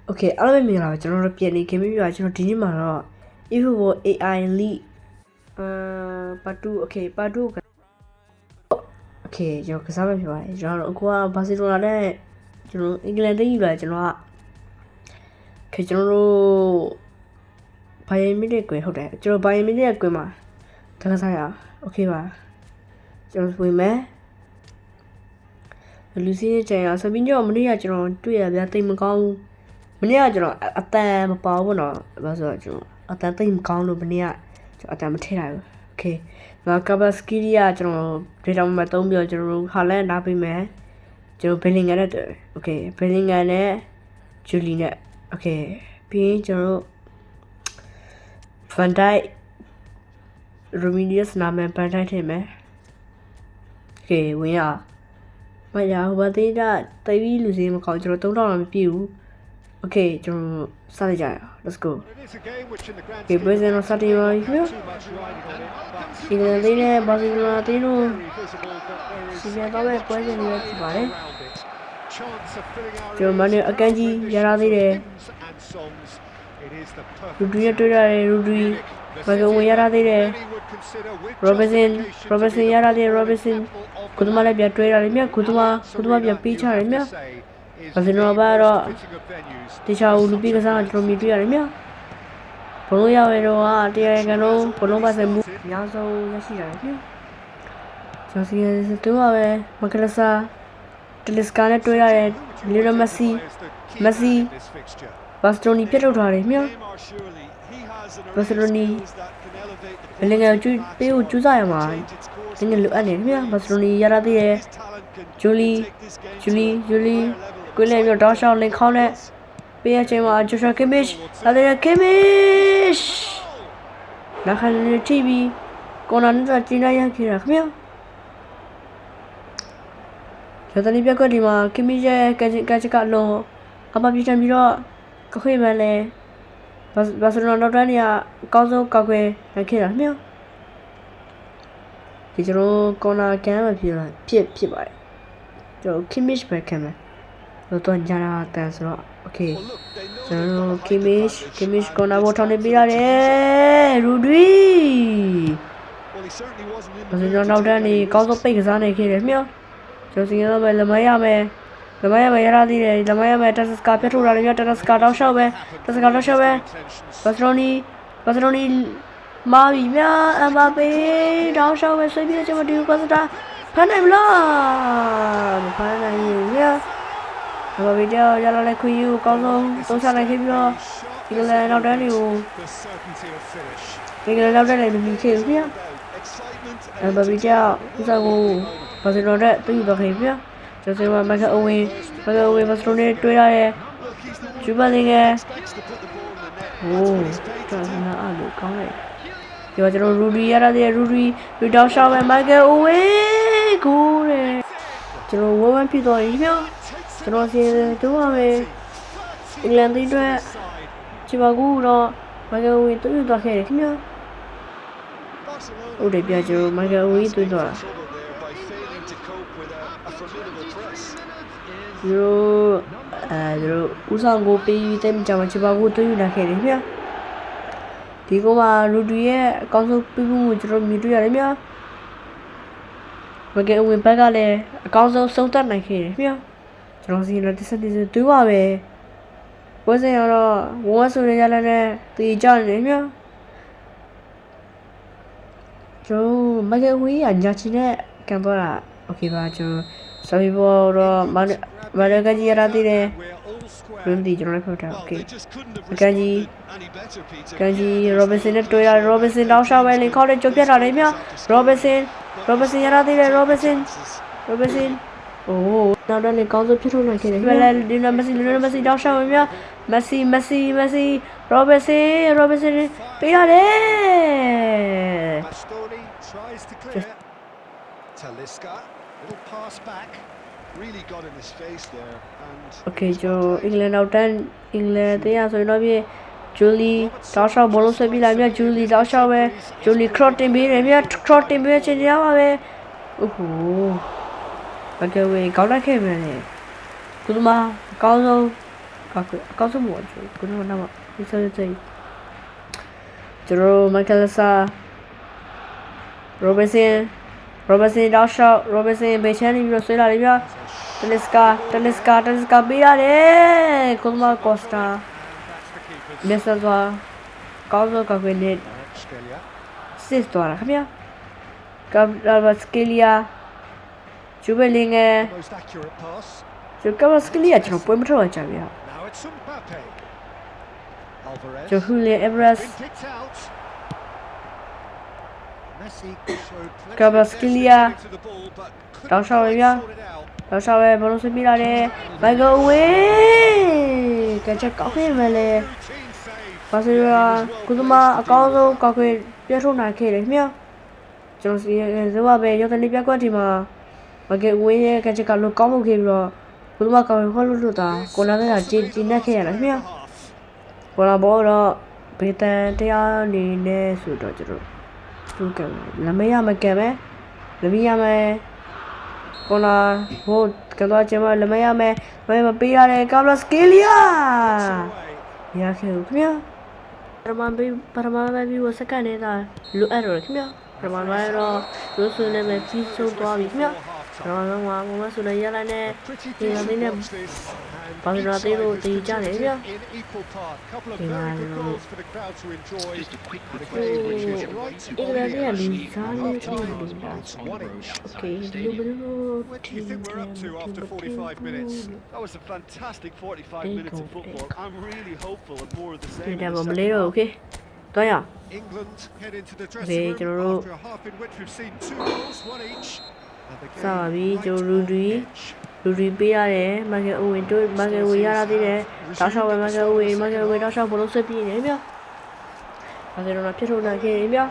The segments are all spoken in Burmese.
Okay အားလုံးပဲမင်္ဂလာပါကျွန်တော်တို့ပြန်နေခင်ပြီပါကျွန်တော်ဒီနေ့မှာတော့ eFootball AI League part 2 okay part 2 okay ကျွန်တော်ကစားမယ်ဖြစ်ပါတယ်ကျွန်တော်အခုကဘာစီလိုနာနဲ့ကျွန်တော်အင်္ဂလန်တက်ယူလာကျွန်တော်ကခေကျွန်တော်တို့ဘိုင်ယန်မီနစ်ကွယ်ဟုတ်တယ်ကျွန်တော်ဘိုင်ယန်မီနစ်ကွယ်မှာတခါစားရ okay ပါကျွန်တော်ဝင်မယ်လူစီရဲ့ကြံရဆိုပြီးတော့မနေ့ကကျွန်တော်တွေ့ရဗျာတိတ်မကောင်းမနေ့ကကျွန်တော်အတန်မပေါဘူးနော်ဘာဆိုတော့ကျွန်တော်အတန်တိတ်မကောင်းလို့မနေ့ကကျွန်တော်အတန်မထည့်လိုက်ဘူးโอเคငါကာဘစကီရီယာကျွန်တော်ဒေတာမှာသုံးပြီးတော့ကျွန်တော်ဟာလန်နားပေးမယ်ကျွန်တော်ဘယ်လင်ဂန်နဲ့โอเคဘယ်လင်ဂန်နဲ့ဂျူလီနဲ့โอเคပြီးရင်ကျွန်တော်ဖန်ဒိုက်ရိုမီနီယစ်နာမည်ဖန်ဒိုက်ထည့်မယ်โอเคဝင်ရမရဘူးဘာသေးတာတိတ်ပြီးလူစင်းမကောင်းကျွန်တော်3000လောက်မပြည့်ဘူးโอเคကျွန်တော်စလိုက်ကြရအောင် let's go ဒီဘယ်စင်တော့စတင်ပါပြီနော်ဒီနေ့လည်းဘာစီလိုနာတင်းတို့စီမံတော့မဲ့ပွဲစဉ်တွေဖြစ်ပါတယ်ကျွန်တော်မနေ့အကန်ကြီးရလာသေးတယ်ရူဒီရတွေ့ရတယ်ရူဒီဘယ်ကဝင်ရလာသေးတယ်ရောဘစ်ဆင်ရလာသေးတယ်ရောဘစ်ဆင်ကုသမလည်းပြန်တွေ့ရတယ်မြတ်ကုသမပြန်ပေးချရတယ်မြတ်ဘာစင်တော့ဘာတော့တခြားဦးလူပြီးကစားကျွန်တော်မြင်တွေ့ရတယ်မြတ်ဘလုံးရဝဲတော့တရားကတော့ဘလုံးပါစမှုအများဆုံးရရှိရတယ်မြတ်ကျွန်တော်စီတော့ပဲမကလဆာတလစ်ကာနဲ့တွေ့ရတယ်လီယိုမက်ဆီဘာစတိုနီပြတ်ထုတ်ထားတယ်မြတ်ဘာစတိုနီဘယ်လငယ်ကျွပေးကိုကျူးစားရမှာနည်းနည်းလိုအပ်နေမြတ်ဘာစတိုနီရလာသေးတယ်ဂျူလီကိုလည်းမျိုးတောင်းရှောင်းလင်ခေါင်းနဲ့ပေးရချိန်မှာဂျိုရှွာကင်မစ်လာတယ်ကင်မစ်နာခန်နေတီဗီကောနာနဲ့ကျင်းရရခဲ့ရခင်ဗျာကျွန်တော်ဒီပြက်ကွက်ဒီမှာကင်မစ်ရဲ့ကချကလုံးအပပြချင်ပြီးတော့ကခွေမန်းလဲဘာစလုံးတော့တန်းနေရအကောင်းဆုံးကောက်ခွဲနိုင်ခဲ့တာခင်ဗျာဒီကျွန်တော်ကောနာကန်မဖြစ်ပါတယ်ကျွန်တော်ကင်မစ်ပဲခံမယ်တော့ကြာတာတန်ဆိုတော့โอเคကျွန်တော်ကင်မစ်ကိုနာဘောထောင်းနေပြရတယ်ရူဒီကျွန်တော်နောက်တန်းနေကောင်းဆုံးပိတ်ကစားနေခဲ့တယ်မြောကျွန်တော်စီရင်တော့ပဲလမရမယ်ရလာသေးတယ်လမရမယ်တက်စကာပြတ်ထုတ်လာတယ်မြောတက်စကာတောက်လျှောက်ပဲဘာစထရိုနီမာဘီမြအမဘာပေတောက်လျှောက်ပဲဆွေးပြေကျွန်တော်ဒီဘာစတာဖမ်းနိုင်မလားမဖမ်းနိုင်ဘူးမြေဘာဗီဒီယိုရလာလိုက်ခွေယူအကောင်းဆုံးသုံးချလိုက်ခဲ့ပြီးတော့ဒီကလည်းနောက်တန်းတွေကိုလည်းမမြင်ခဲ့ဘူးဗျာဘာဗီဒီယိုဥစားကိုဘာစတော်တဲ့တူတော့ခဲ့ဗျာကျွန်တော်မကအဝင်ဘာစတော်နဲ့တွေ့ရတယ်ဂျူဘလင်ကဟိုကျွန်တော်အားလို့ကောင်းလိုက်ဒီကကျွန်တော်ရူဒီရလာတဲ့ရူတောက်ရှောင်းပဲမကအဝင်ကိုတဲ့ကျွန်တော်ဝမ်းဖြစ်တော့ပြီဗျာကျွန်တော်စီတူပါမယ်အင်္ဂလန်ပြည်အတွက်ချီပါကူတော့မဂဝီတူတော့ခဲ့တယ်ခင်ဗျာဟုတ်တယ်ပြကျွန်တော်မဂဝီတူတော့သူတို့ဦးဆောင်ကိုပေးတဲ့ကြမှာချီပါကူတူလာခဲ့တယ်ခင်ဗျာဒီကမှာရူဒီရဲ့အကောင်းဆုံးပြမှုကျွန်တော်မြင်တွေ့ရတယ်ခင်ဗျာမဂဝီဘက်ကလည်းအကောင်းဆုံးဆုံးသက်နိုင်ခဲ့တယ်ခင်ဗျာကျွန်တော်စီလည်းတစ်ဆက်တူပါပဲပွဲစဉ်ရတော့ဝန်းဆိုရရလည်းတည်ကြနေမြတ်ကျွန်တော်မကဝေးရညာချင်တဲ့ကန်တော့တာโอเคပါကျွန်တော်ဆာဘီဘောတော့မရကကြီးရတဲ့ရင်းဒီကျွန်တော်ဖတ်တာโอเคကန်ကြီးရောဘစ်ဆန်နဲ့တွေ့ရရောဘစ်ဆန်တောင်းရှောက်ပဲလင်ခေါက်တဲ့ကြိုပြတ်တာလေမြတ်ရောဘစ်ဆန်ရတဲ့ရောဘစ်ဆန်โอ้နောက်တော့လေကောင်းဆုံးဖြစ်ထုတ်နိုင်ခဲ့တယ်။လည်းဒီမက်ဆီတောက်ရှောက်မြမက်ဆီရောဘစ်ဆန်ပေးရတယ်။ Okay ကျွန်တော်အင်္ဂလန်နောက်တန်းအင်္ဂလန်တရားဆိုရင်တော့ပြဂျူလီတောက်ရှောက်ဘောလုံးဆွဲပြလိုက်မြဂျူလီတောက်ရှောက်ပဲဂျူလီခရော့တင်ပေးတယ်မြခရော့တင်ပေးချင်ရပါပဲ။အိုးဟိုမကဝေကောင်းလိုက်ခဲ့မယ်လေကုသမအကောင်းဆုံး Kakwe kauso mo jo kuno na ma isa sai Jero Makalasa Robinson တောက်လျှောက် Robinson ဘေချမ်းနေပြီးတော့ဆွဲလာတယ်ဗျာ Talisca ပေးရတယ်ကိုမကော့စတာမက်ဆာဇွာကောင်းစောကခွေနဲ့စစ်သွားတာခင်ဗျာကာဘာစကီလီယာဂျူဘလင်းငယ်ဂျူကာဘာစကီလီယာကျွန်တော်ပွဲမထွက်ကြဗျာဂျူဟူလီအက်ဗရက်စ်ကာဘာစကီလီယာတောက်လျှောက်ရဗျာတောက်လျှောက်ပဲဘလုံးဆွေးမိလာတယ်ဘိုင်ဂိုဝေးကချက်ကောက်ခဲ့မယ်လေဘာစရာကုသမာအကောင်းဆုံးကောက်ခွေပြထုတ်နိုင်ခဲ့တယ်ခင်ဗျာကျွန်တော်စီဇဝပဲရောက်တဲ့ပြကွက်ဒီမှာဘဂေဝေးရဲ့ကချက်ကလို့ကောင်းမှုခဲ့ပြီးတော့ကုသမာကောက်ခွေခေါ်လို့တာကိုလာကကြည်နှက်ခဲ့ရတာခင်ဗျာကိုလာဘောတော့ဘေတန်တရားနေနေဆိုတော့ကျွန်တော်သူကလမရမကဲပဲလမရမယ်ကိုလာဟိုကတော့ကျွန်မလမရမယ်မပေးရတယ်ကာဘလစကီလီယာရခဲ့ဦးခင်ဗျာပရမန်ဘီဝစကန်နေတာလိုအပ်တော့ခင်ဗျာပရမန်ဘိုင်တော့ရိုးဆွနေမယ်ပြီးဆုံးသွားပြီခင်ဗျာကျွန်တော်ကမဆိုလည်းရလာနေဒီလိုနဲ့ဘာလို့လဲလို့တီးကြတယ်ဗျာဒီမှာတော့အင်္ဂလိပ်ကလူစားလို့ရှိတယ်โอเคလူဘယ်လို What do you think we're up to after 45 minutes? That was a fantastic 45 minutes of football. I'm really hopeful of more of the same. ဒါမှမလေးတော့โอเคတော့ရ England head into the dressing room after a half in which we've seen 2 goals, one each. စာပြီကျွန်တော်လူတွေပေးရတယ်မကဲအဝင်တို့မကဲဝင်ရတာသေးတယ်တောက်လျှောက်ပဲမကဲဝင်တောက်လျှောက်ဘလုံးဆွဲပြင်းနေဗျာဘာလို့လဲဖြစ်ထုတ်နိုင်ခဲ့ဗျာ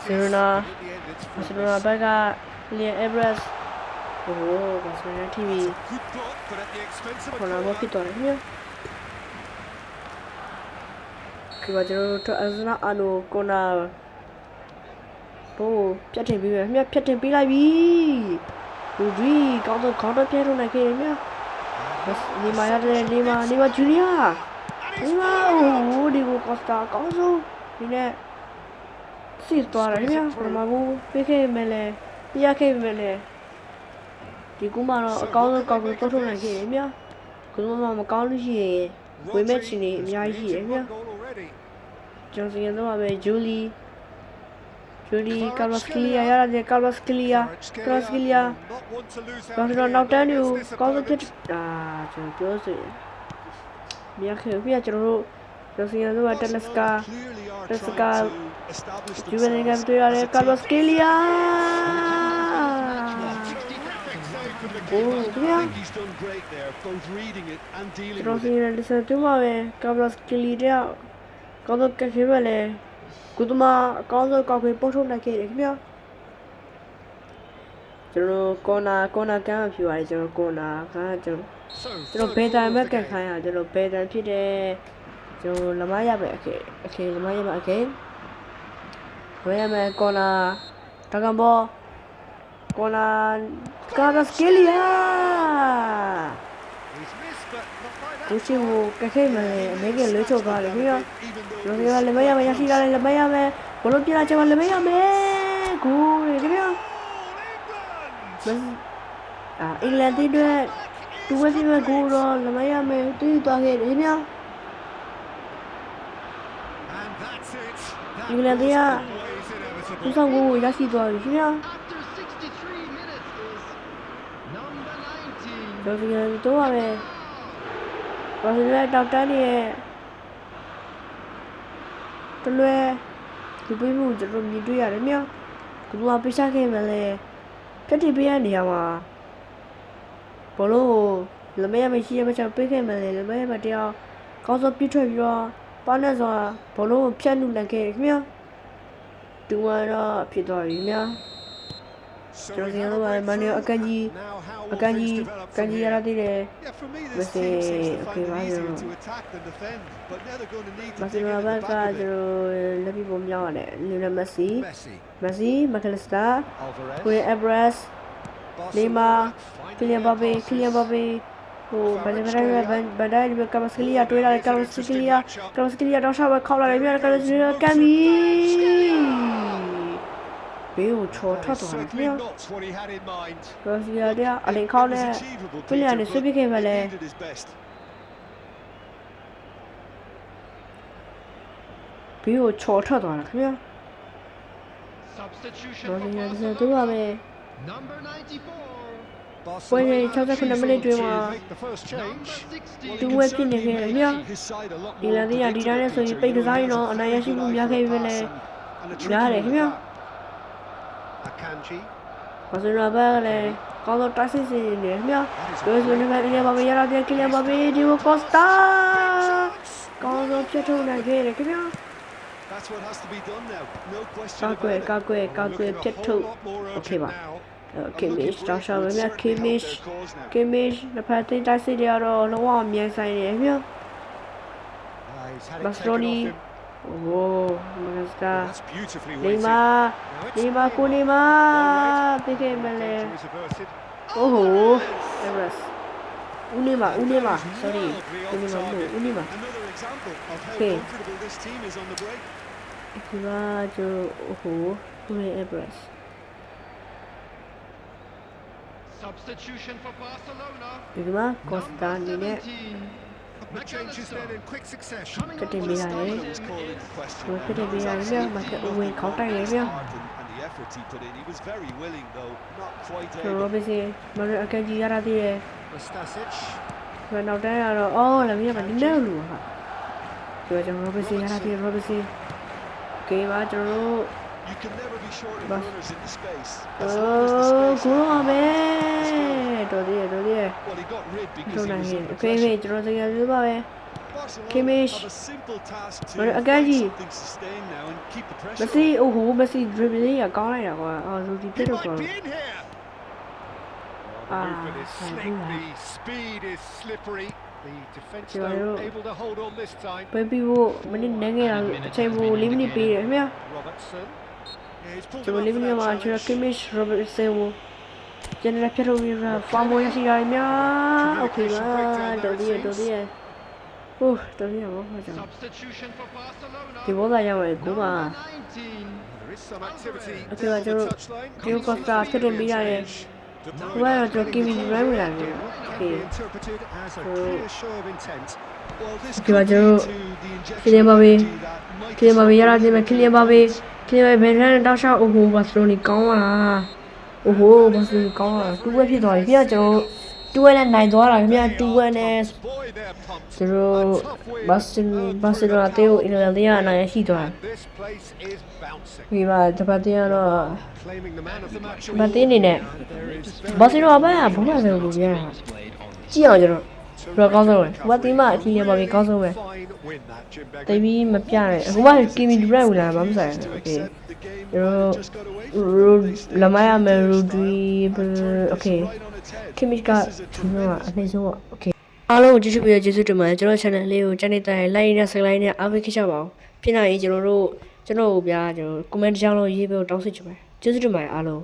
ဆီရိုနာဘက်ကလီအက်ဗရက်စ်ဟိုဘာဆိုလဲ TV ခေါ်လာဖို့ဖြစ်တော့တယ်ဗျာဒီမှာကျွန်တော်တို့အစနာအနိုကိုနာဘိုးပြတ်တင်ပြီးမြတ်ဖြတ်တင်ပေးလိုက်ပြီလူကြီးကောင်းတော့ခေါင်းတော့ပြဲထုတ်နိုင်ခဲ့မြတ်ဒီမှာရတယ်ဒီမှာဂျူနီယာဒီမှာဟိုဒီကိုကော့စတာကောင်းဆုံးဒီနဲ့စစ်သွားတယ်မြတ်ဘယ်မှာဘူးပေးခဲ့မယ်လဲပြခဲ့မယ်လဲဒီကူမတော့အကောင်းဆုံးကောက်ကိုထုတ်နိုင်ခဲ့မြတ်ကူမကောင်းလို့ရှိရင်ဝေမဲ့ချင်နေအများကြီးရှိတယ်မြတ်ကျွန်တော်စီရင်တော့ပဲဂျူလီကာလော့စကီလီယာရတယ်ကာလော့စကီလီယာဘာလို့နောက်တန်းကိုကောင်းဆုံးဖြစ်ကျွန်တော်ပြောဆိုရင်မြတ်ခေပြကျွန်တော်စီရင်တော့တက်လက်စကာဂျူဗန်ကတွေ့ရတယ်ကာလော့စကီလီယာโอ้ဗျာကျွန်တော်စီရင်လက်စတူမှာပဲကာလော့စကီလီယာကောင်းဆုံးကခေပဲလေကုသမာအကောင်းဆုံးကောက်ခွေပို့ထုတ်နိုင်ခဲ့တယ်ခင်ဗျာကျွန်တော်ကောနာကမ်းဖြူပါတယ်ကျွန်တော်ကောနာကကျွန်တော်ဘေတန်မဲ့ကခိုင်းရကျွန်တော်ဘေတန်ဖြစ်တယ်ကျွန်တော်လမရပဲအခေလမရပါအခေဝဲရမယ်ကောနာတကံဘောကောနာကာဘစကီလီယာကိုချီကိုကခဲမယ်အမေကလွှဲချုပ်သွားတယ်ခင်ဗျာကျွန်တော်ကလည်းမရမယ်ရရှိလာတယ်လည်းမရမယ်ဘလို့ပြလာချင်မှလည်းမရမယ်ကိုရခင်ဗျာအင်္ဂလန်တီးတဲ့တူဝဲစီမဲ့ကိုတော့လည်းမရမယ်တီးသွားခဲ့တယ်ခင်ဗျာအင်္ဂလန်တီးကဦးဆောင်ကိုရရှိသွားပြီခင်ဗျာတော့ဒီတော့ပါပဲဘာလို့လဲတောက်တန်းနေရဲ့တလွဲဒီပေးမှုကျွန်တော်မြင်တွေ့ရတယ်မြောက်ဒီမှာပိစားခဲ့မှလည်းပြတ်တိပေးရနေရမှာဘလို့လမရမရှိရမချပေးခဲ့မှလည်းလမရမတရားကောင်းစောပြထွက်ပြီးတော့ပါနဲ့ဆိုဘလို့ဖြတ်နှုတ်လိုက်ခဲ့မြောက်တူမတော့ဖြစ်သွားပြီမြောက်ကျွန်တော်ကတော့မန်နီအကန်ကြီးရရသေးတယ်မစေโอเคပါရောဘာစီလိုဘက်ကကျွန်တော်လက်ပြီးပုံပြောင်းရတယ်လီယိုနယ်မက်ဆီမက်ကလစတာဝေအက်ဗရက်စ်လီမာကီလီယန်ဘာဘေ ဟိုဘယ်တိုင်းကမစကလီယာတွေးလာတယ်ကမစကလီယာတော့ရှာပဲခောက်လာတယ်ပြန်ကမစကလီယာကမ်ဘီဘေးကိုချော်ထွက်သွားတယ်ခင်ဗျာ Not what he had in mind. ကမစကလီယာတဲ့အလင်ခေါက်နဲ့ပြလျာနဲ့ဆွေးပြခဲ့ပါလေ Did his best. ဘေးကိုချော်ထွက်သွားတယ်ခင်ဗျာ Substitution တော့ for ဒီနေ့ Barcelona. တူပါပဲ Number 94. ပွဲနေ69မိနစ်တွင်မှာ Make the first change. တူဝဲဖြစ်နေခဲ့တယ်ခင်ဗျာ His side a lot ဒီ more လန်ဒီယာဒီတိုင်းနဲ့ဆိုရင်ပိတ်ကစားရင်တော့အနိုင်ရရှိမှုများခဲ့ပြီလေ And a tricky များတယ်ခင်ဗျာ Akanji. ဘာစရာပဲလေကောင်းတော့တိုက်စစ်စီနေခင်ဗျာပြောဆိုနေမှာအင်းပါပဲရတာပြန်ကလန်ပါပဲဒီကိုကော့စတာကောင်းတော့ဖြစ်ထုတ်နိုင်ခဲ့တယ်ခင်ဗျာ That's what has to be done now. No question ကောက် about it. ကွယ်ဖြစ်ထုတ် โอเคပါ Kimmich တော့ရှောင်းရမြ Kimmich တစ်ဖက်သိတိုက်စစ်တွေကတော့လုံးဝအမြဲဆိုင်နေခင်ဗျာ He's had it taken Bastoni off him. โอ้မနစတာ That's beautifully နေ weighted. မာကိုနေမာပြခဲ့မလဲ Danger is averted. โอ้โห Everest ဦးနေမာ sorry ဦးနေမာလို့ဦးနေမာ Another example of how Okay. comfortable this team is on the break. ဒီကကျโอ้โหဦးနေ Everest Substitution for Barcelona. ဒီမှာကော့စတာနေနဲ့ The changes then in quick succession. Kete Well, the Mira, stamina eh? was called into question. ဘယ်ဖြစ်နေရလဲမကဦးဝင်ခေါင်းတိုက်နေပြ And the effort he put in, he was very willing though, not quite ကျွန်တော် able. ပဲစီမရအကန်ကြီးရတာတည်းရဲ့ Stasic. ဘယ်နောက်တန်းရတော့အော်လည်းမရပါနည်းနည်းလူဟာကျွန်တော်ပဲစီရတာတည်းရောပဲစီကဲပါကျွန်တော် You can never be short of Bas- runners in the space. အို As long as the း space ကို is ရော there. ပဲတော်သေး Well, he got rid ထုံ because he နိုင် was ရင် under အဖေဖေ pressure. ကျွန်တော်စကားပြောပါပဲ Barcelona Kimmich. have a simple task to But find Akanji. something sustained now and keep the မ pressure စီ on. အိုဟိုမစီ dribbling ကကောင်းလိုက်တာကွာအော်လူဒီပြ He တ်တော့ might ကွာ be in here. Ah, The movement is sorry, slick, yeah. the speed is slippery. The defence Yeah, though yeah. able to hold on this time. ပဲပြီးဖို့မနစ်နေခဲ့တာအချိန်ပို4မိနစ်ပေးတယ်ခင်ဗျာ Robertson. Yeah, he's pulled ကျွန် him တော် up 4မိန for စ်မှာ that ကျွန်တော် challenge. Kimmich Robertson ကိုကျွန်တော်ပြတ်ထုတ်ပြီးဖောင်ပေါ်ရရှိတာများโอเคပါတော်သေးဟိုတော်သေးရောဘာကြောင့် Substitution for Barcelona. ဒီဘောသာရောက်ရင်ကိုပါ Number 19. There is some activity Okay, down the well, touchline. Diego Costaဖြစ်တယ်ပြီးရတယ် De ဟိုကတော့ကျွန်တော် Kimi De Bruyne ဝင်လာတယ် Can โอเค be interpreted as a clear show of intent. Well, this Okay, could well, lead Joe, to the injection Kylian of Mbappe. energy that might ကလီမာဘီရတာဒီမှာကလီမာဘီဘယ်နဲ့တောက်ချအိုဟိုဘာစလိုနီကောင်းလာအိုဟိုဘာစလိုနီကောင်းလာတူဝဲဖြစ်သွားပြီပြကျွန်တော်တူဝဲနဲ့နိုင်သွားတာခင်ဗျာတူဝဲနဲ့ boy they're pumped. ကျွန်တော်ဘာစီလိုနာတေကိုအင်္ဂလန်တေးအနိုင်ရှိသွား This place is bouncing. ပြီပါတပတ်တေးကတော့ Claiming the man of the match မတေးနေနဲ့ There is ဘာစီလိုနာဘာဘုရားစံကိုပြန်ကြည့်အောင်ကျွန်တော်ဘယ်ကောင်းဆုံးလဲဘာတီးမှအထီးရပါပြီကောင်းဆုံးပဲ fine win that Jim Begley. တိတ်ပြီးမပြနဲ့အခုမှကီမီဒူရက်ဝင်လာမှာမဆိုင်ဘူးโอเค Accept the game Yo, just got away from it. They stayed Lamaya focused. Melody, okay. Right on its head. Kimmich က This is a ဒီမှာ tremendous အနှိမ့်ဆုံးပါ okay အားလုံးကိုကြည့်ရှုပြီးကျေးဇူးတင်ပါတယ်ကျွန်တော် channel လေးကိုကြည့်နေတဲ့ like နဲ့ subscribe နဲ့အားပေးခဲ့ကြပါအောင်ဖြစ်နိုင်ရင်ကျွန်တော်ကိုဗျာကျွန်တော် comment ကြောင်းလို့ရေးပြီးတောင်းဆိုချင်ပါတယ်ကျေးဇူးတင်ပါတယ်အားလုံး